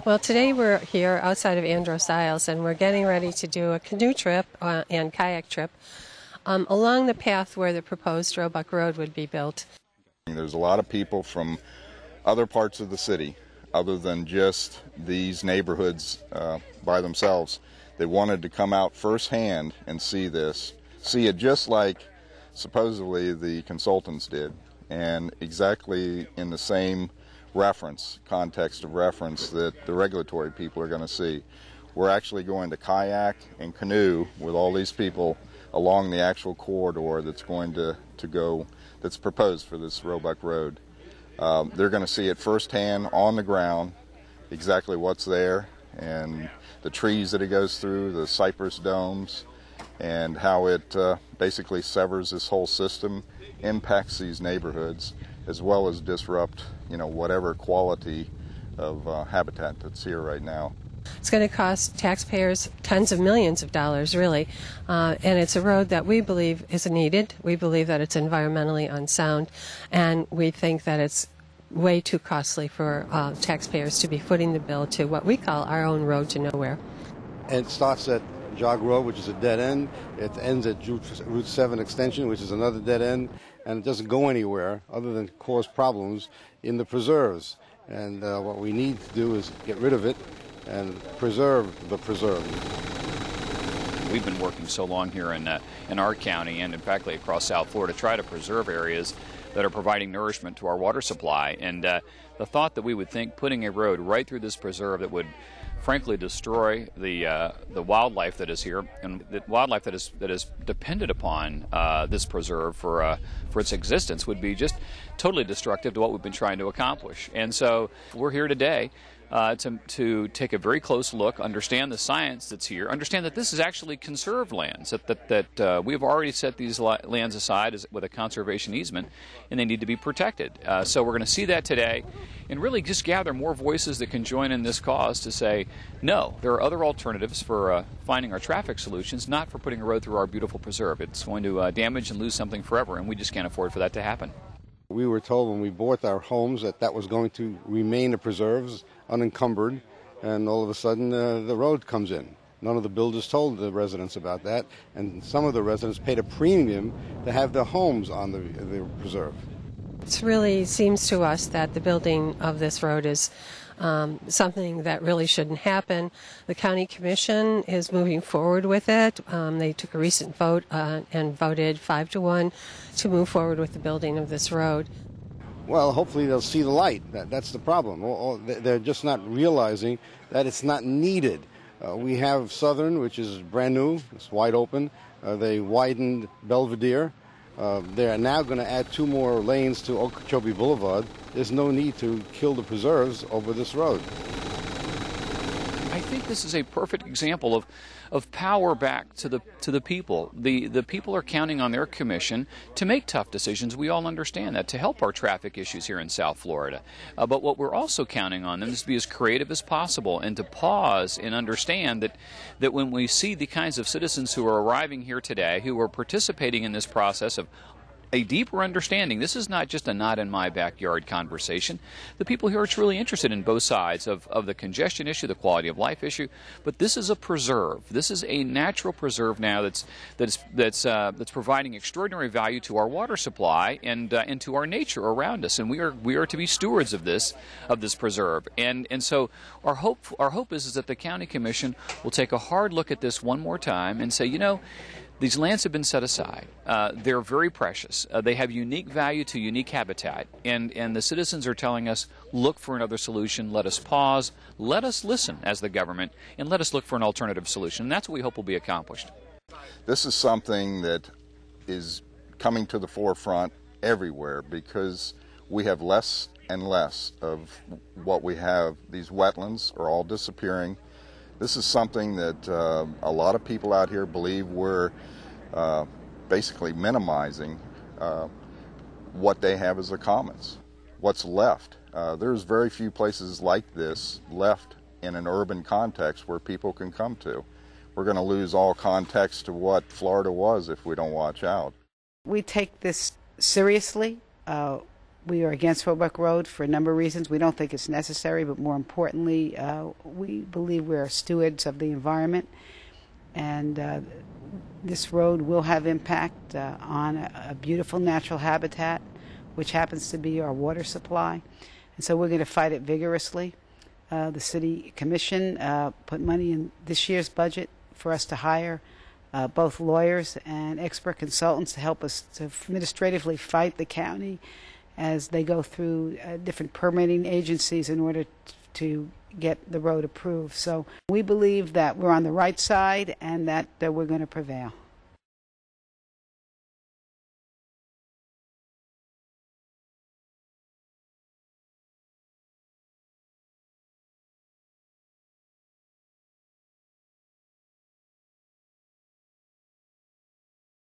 Well, today we're here outside of Andros Isles, and we're getting ready to do a canoe trip and kayak trip along the path where the proposed Roebuck Road would be built. There's a lot of people from other parts of the city, other than just these neighborhoods by themselves. They wanted to come out firsthand and see this, see it just like supposedly the consultants did, and exactly in the same context of reference that the regulatory people are going to see. We're actually going to kayak and canoe with all these people along the actual corridor that's going to go, that's proposed for this Roebuck Road. They're going to see it firsthand on the ground, exactly what's there, and the trees that it goes through, the cypress domes, and how it basically severs this whole system, impacts these neighborhoods, as well as disrupt, whatever quality of habitat that's here right now. It's going to cost taxpayers tens of millions of dollars, really, and it's a road that we believe is needed. We believe that it's environmentally unsound, and we think that it's way too costly for taxpayers to be footing the bill to what we call our own road to nowhere. And it starts at Jog Road, which is a dead end. It ends at Route 7 Extension, which is another dead end, and it doesn't go anywhere other than cause problems in the preserves. And what we need to do is get rid of it and preserve the preserve. We've been working so long here in our county and in fact across South Florida to try to preserve areas that are providing nourishment to our water supply. And the thought that we would think putting a road right through this preserve that would frankly destroy the wildlife that is here, and the wildlife that is dependent upon this preserve for its existence, would be just totally destructive to what we've been trying to accomplish. And so we're here today to take a very close look, understand the science that's here, understand that this is actually conserved lands, that we've already set these lands aside with a conservation easement, and they need to be protected. So we're going to see that today and really just gather more voices that can join in this cause to say, no, there are other alternatives for finding our traffic solutions, not for putting a road through our beautiful preserve. It's going to damage and lose something forever, and we just can't afford for that to happen. We were told when we bought our homes that was going to remain the preserves, unencumbered, and all of a sudden the road comes in. None of the builders told the residents about that, and some of the residents paid a premium to have their homes on the preserve. It really seems to us that the building of this road is something that really shouldn't happen. The county commission is moving forward with it. They took a recent vote and voted 5-1 to move forward with the building of this road. Well, hopefully they'll see the light. That's the problem. They're just not realizing that it's not needed. We have Southern, which is brand new. It's wide open. They widened Belvedere. They are now going to add 2 more lanes to Okeechobee Boulevard. There's no need to kill the preserves over this road. I think this is a perfect example of power back to the people. The people are counting on their commission to make tough decisions. We all understand that, to help our traffic issues here in South Florida. But what we're also counting on them is to be as creative as possible and to pause and understand that when we see the kinds of citizens who are arriving here today, who are participating in this process of a deeper understanding. This is not just a not in my backyard conversation. The people here are truly interested in both sides of the congestion issue, the quality of life issue, but this is a preserve. This is a natural preserve now that's providing extraordinary value to our water supply and to our nature around us, and we are to be stewards of this preserve. And so our hope is that the county commission will take a hard look at this one more time and say, these lands have been set aside. They're very precious. They have unique value to unique habitat. And the citizens are telling us, look for another solution. Let us pause. Let us listen as the government. And let us look for an alternative solution. And that's what we hope will be accomplished. This is something that is coming to the forefront everywhere because we have less and less of what we have. These wetlands are all disappearing. This is something that a lot of people out here believe we're basically minimizing what they have as the commons, what's left. There's very few places like this left in an urban context where people can come to. We're going to lose all context to what Florida was if we don't watch out. We take this seriously. We are against Roebuck Road for a number of reasons. We don't think it's necessary, but more importantly, we believe we're stewards of the environment, and this road will have impact on a beautiful natural habitat, which happens to be our water supply. And so we're going to fight it vigorously. The City Commission put money in this year's budget for us to hire both lawyers and expert consultants to help us to administratively fight the county as they go through different permitting agencies in order to get the road approved. So we believe that we're on the right side and that we're going to prevail.